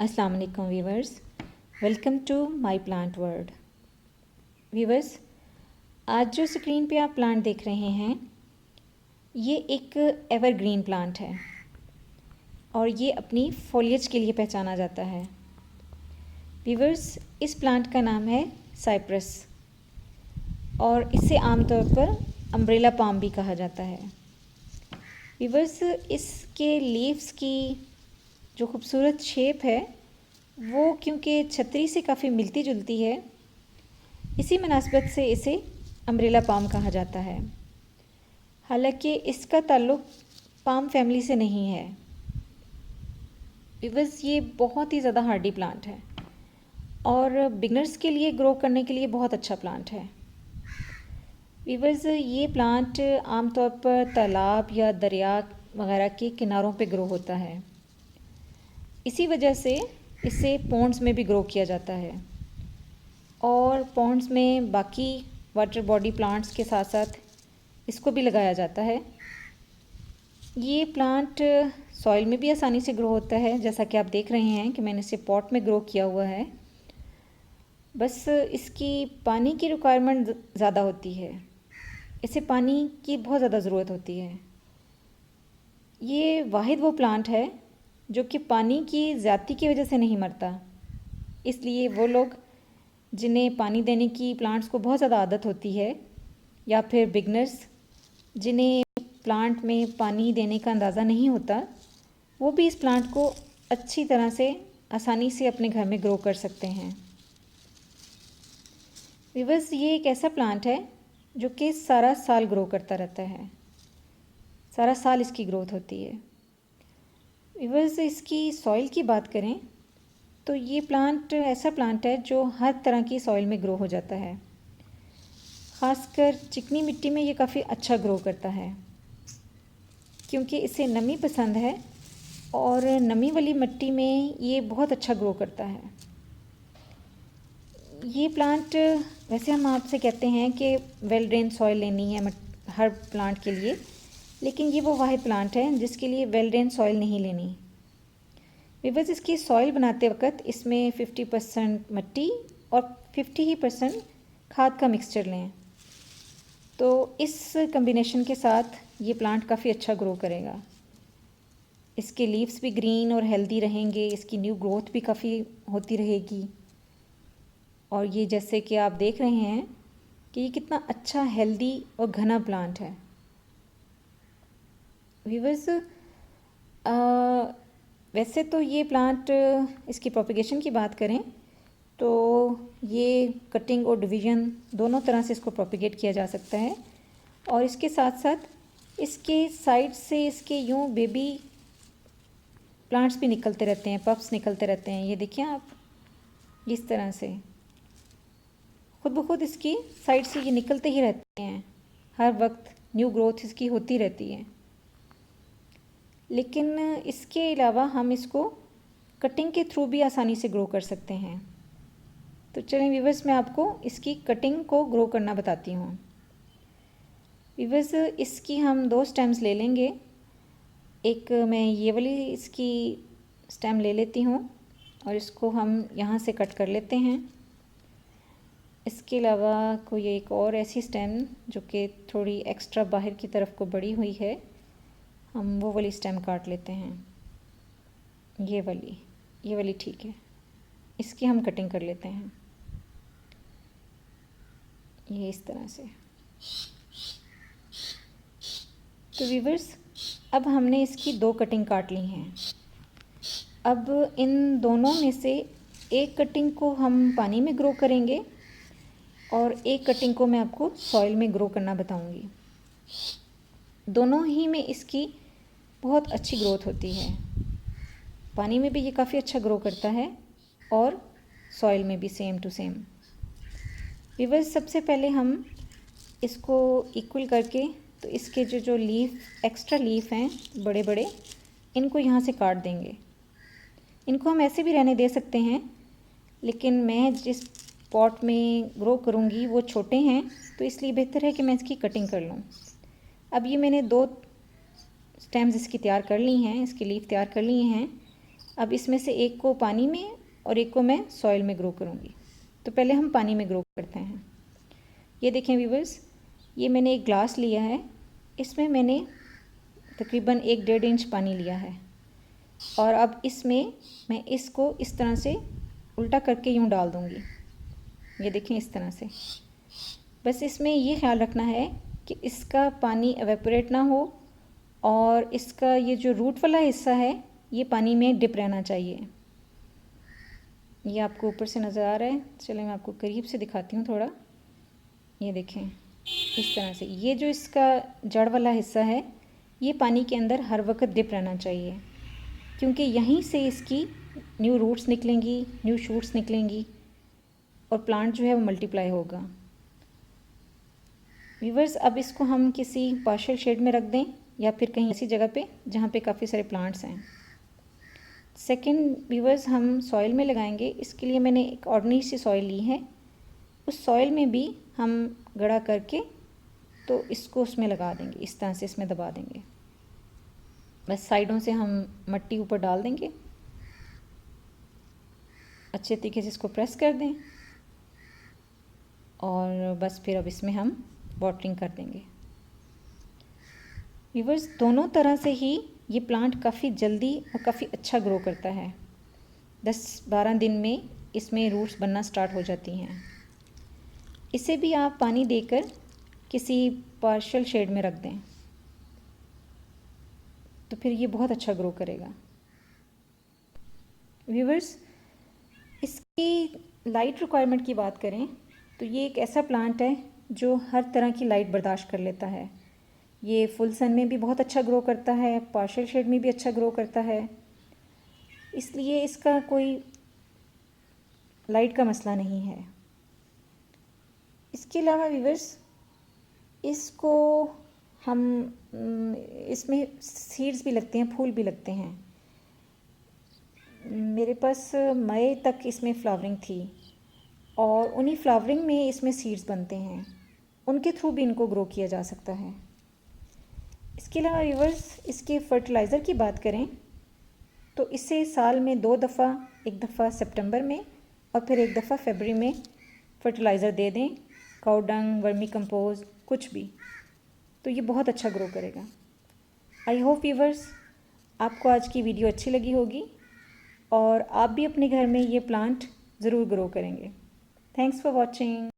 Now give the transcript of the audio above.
अस्सलाम वालेकुम viewers, welcome to my plant world. Viewers, आज जो स्क्रीन पे आप प्लांट देख रहे हैं ये एक एवरग्रीन प्लांट है और ये अपनी फॉलिएज के लिए पहचाना जाता है। वीवर्स, इस प्लांट का नाम है साइप्रस और इसे आमतौर पर अम्ब्रेला पाम भी कहा जाता है। वीवर्स, इसके लीव्स की जो खूबसूरत शेप है वो क्योंकि छतरी से काफ़ी मिलती जुलती है, इसी मुनासबत से इसे अम्ब्रेला पाम कहा जाता है। हालांकि इसका ताल्लुक़ पाम फैमिली से नहीं है। बिकॉज़ ये बहुत ही ज़्यादा हार्डी प्लांट है और बिगनर्स के लिए ग्रो करने के लिए बहुत अच्छा प्लांट है। बिकॉज़ ये प्लांट आमतौर पर तालाब या दरिया वगैरह के किनारों पे ग्रो होता है। इसी वजह से इसे पॉन्ड्स में भी ग्रो किया जाता है और पॉन्ड्स में बाकी वाटर बॉडी प्लांट्स के साथ साथ इसको भी लगाया जाता है। ये प्लांट सॉइल में भी आसानी से ग्रो होता है, जैसा कि आप देख रहे हैं कि मैंने इसे पॉट में ग्रो किया हुआ है। बस इसकी पानी की रिक्वायरमेंट ज़्यादा होती है, इसे पानी की बहुत ज़्यादा ज़रूरत होती है। ये वाहिद वो प्लांट है जो कि पानी की ज़्यादती की वजह से नहीं मरता। इसलिए वो लोग जिन्हें पानी देने की प्लांट्स को बहुत ज़्यादा आदत होती है या फिर बिगनर्स जिन्हें प्लांट में पानी देने का अंदाज़ा नहीं होता, वो भी इस प्लांट को अच्छी तरह से आसानी से अपने घर में ग्रो कर सकते हैं। विवर्स, ये एक ऐसा प्लांट है जो कि सारा साल ग्रो करता रहता है, सारा साल इसकी ग्रोथ होती है। विवर्स, इसकी सॉइल की बात करें तो ये प्लांट ऐसा प्लांट है जो हर तरह की सॉइल में ग्रो हो जाता है। ख़ासकर चिकनी मिट्टी में ये काफ़ी अच्छा ग्रो करता है क्योंकि इसे नमी पसंद है और नमी वाली मिट्टी में ये बहुत अच्छा ग्रो करता है। ये प्लांट वैसे हम आपसे कहते हैं कि वेल ड्रेन सॉइल लेनी है हर प्लांट के लिए, लेकिन ये वो वाहिद प्लांट है जिसके लिए वेल ड्रेन सॉइल नहीं लेनी। विवर्स, इसकी सॉइल बनाते वक्त इसमें 50% मिट्टी और 50% खाद का मिक्सचर लें, तो इस कम्बिनेशन के साथ ये प्लांट काफ़ी अच्छा ग्रो करेगा। इसके लीव्स भी ग्रीन और हेल्दी रहेंगे, इसकी न्यू ग्रोथ भी काफ़ी होती रहेगी। और ये जैसे कि आप देख रहे हैं कि ये कितना अच्छा हेल्दी और घना प्लांट है। विवर्स, वैसे तो ये प्लांट इसकी प्रोपिगेशन की बात करें तो ये कटिंग और डिवीज़न दोनों तरह से इसको प्रोपिगेट किया जा सकता है और इसके साथ साथ इसके साइड से इसके यूँ बेबी प्लांट्स भी निकलते रहते हैं, पफ्स निकलते रहते हैं। ये देखिए आप, इस तरह से खुद ब खुद इसकी साइड से ये निकलते ही रहते हैं, हर वक्त न्यू ग्रोथ इसकी होती रहती है। लेकिन इसके अलावा हम इसको कटिंग के थ्रू भी आसानी से ग्रो कर सकते हैं। तो चलिए व्यूवर्स, मैं आपको इसकी कटिंग को ग्रो करना बताती हूँ। व्यूवर्स, इसकी हम 2 स्टेम्स ले लेंगे। एक मैं ये वाली इसकी स्टेम ले लेती हूँ और इसको हम यहाँ से कट कर लेते हैं। इसके अलावा कोई एक और ऐसी स्टेम जो कि थोड़ी एक्स्ट्रा बाहर की तरफ को बढ़ी हुई है, हम वो वाली स्टेम काट लेते हैं। ये वाली ठीक है, इसकी हम कटिंग कर लेते हैं ये इस तरह से। तो व्यूवर्स, अब हमने इसकी 2 कटिंग काट ली हैं। अब इन दोनों में से एक कटिंग को हम पानी में ग्रो करेंगे और एक कटिंग को मैं आपको सॉइल में ग्रो करना बताऊंगी। दोनों ही में इसकी बहुत अच्छी ग्रोथ होती है। पानी में भी ये काफ़ी अच्छा ग्रो करता है और सॉइल में भी सेम टू सेम। व्यूअर्स, सबसे पहले हम इसको इक्वल करके तो इसके जो लीफ एक्स्ट्रा लीफ हैं बड़े बड़े, इनको यहाँ से काट देंगे। इनको हम ऐसे भी रहने दे सकते हैं, लेकिन मैं जिस पॉट में ग्रो करूँगी वो छोटे हैं, तो इसलिए बेहतर है कि मैं इसकी कटिंग कर लूँ। अब ये मैंने 2 स्टेम्स इसकी तैयार कर ली हैं, इसकी लीफ तैयार कर ली हैं अब इसमें से एक को पानी में और एक को मैं सॉइल में ग्रो करूँगी। तो पहले हम पानी में ग्रो करते हैं। ये देखें व्यूवर्स, ये मैंने एक ग्लास लिया है, इसमें मैंने तकरीबन 1-1.5 इंच पानी लिया है और अब इसमें मैं इसको इस तरह से उल्टा करके यूँ डाल दूँगी। ये देखें इस तरह से। बस इसमें ये ख्याल रखना है कि इसका पानी एवेपोरेट ना हो और इसका ये जो रूट वाला हिस्सा है ये पानी में डिप रहना चाहिए। ये आपको ऊपर से नज़र आ रहा है, चलिए मैं आपको करीब से दिखाती हूँ थोड़ा। ये देखें इस तरह से, ये जो इसका जड़ वाला हिस्सा है ये पानी के अंदर हर वक्त डिप रहना चाहिए, क्योंकि यहीं से इसकी न्यू रूट्स निकलेंगी, न्यू शूट्स निकलेंगी और प्लांट जो है वो मल्टीप्लाई होगा। व्यूवर्स, अब इसको हम किसी पार्शियल शेड में रख दें या फिर कहीं ऐसी जगह पे जहाँ पे काफ़ी सारे प्लांट्स हैं। सेकंड व्यूवर्स, हम सॉइल में लगाएंगे। इसके लिए मैंने एक ऑर्डिनरी सी सॉइल ली है, उस सॉइल में भी हम गड़ा करके तो इसको उसमें लगा देंगे, इस तरह से इसमें दबा देंगे। बस साइडों से हम मिट्टी ऊपर डाल देंगे, अच्छे तरीके से इसको प्रेस कर दें और बस फिर अब इसमें हम वाटरिंग कर देंगे। व्यूवर्स, दोनों तरह से ही ये प्लांट काफ़ी जल्दी और काफ़ी अच्छा ग्रो करता है। 10-12 दिन में इसमें रूट्स बनना स्टार्ट हो जाती हैं। इसे भी आप पानी देकर किसी पार्शियल शेड में रख दें तो फिर ये बहुत अच्छा ग्रो करेगा। व्यूवर्स, इसकी लाइट रिक्वायरमेंट की बात करें तो ये एक ऐसा प्लांट है जो हर तरह की लाइट बर्दाश्त कर लेता है। ये फुल सन में भी बहुत अच्छा ग्रो करता है, पार्शियल शेड में भी अच्छा ग्रो करता है, इसलिए इसका कोई लाइट का मसला नहीं है। इसके अलावा व्यूवर्स, इसको हम इसमें सीड्स भी लगते हैं, फूल भी लगते हैं। मेरे पास मई तक इसमें फ्लावरिंग थी और उन्हीं फ्लावरिंग में इसमें सीड्स बनते हैं, उनके थ्रू भी इनको ग्रो किया जा सकता है। इसके अलावा व्यूवर्स, इसके फर्टिलाइज़र की बात करें तो इसे साल में 2 दफ़ा, एक दफ़ा सितंबर में और फिर एक दफ़ा फरवरी में फर्टिलाइज़र दे दें, काऊ डंग, वर्मी कंपोस्ट, कुछ भी, तो ये बहुत अच्छा ग्रो करेगा। आई होप व्यूवर्स आपको आज की वीडियो अच्छी लगी होगी और आप भी अपने घर में ये प्लांट ज़रूर ग्रो करेंगे। Thanks for watching.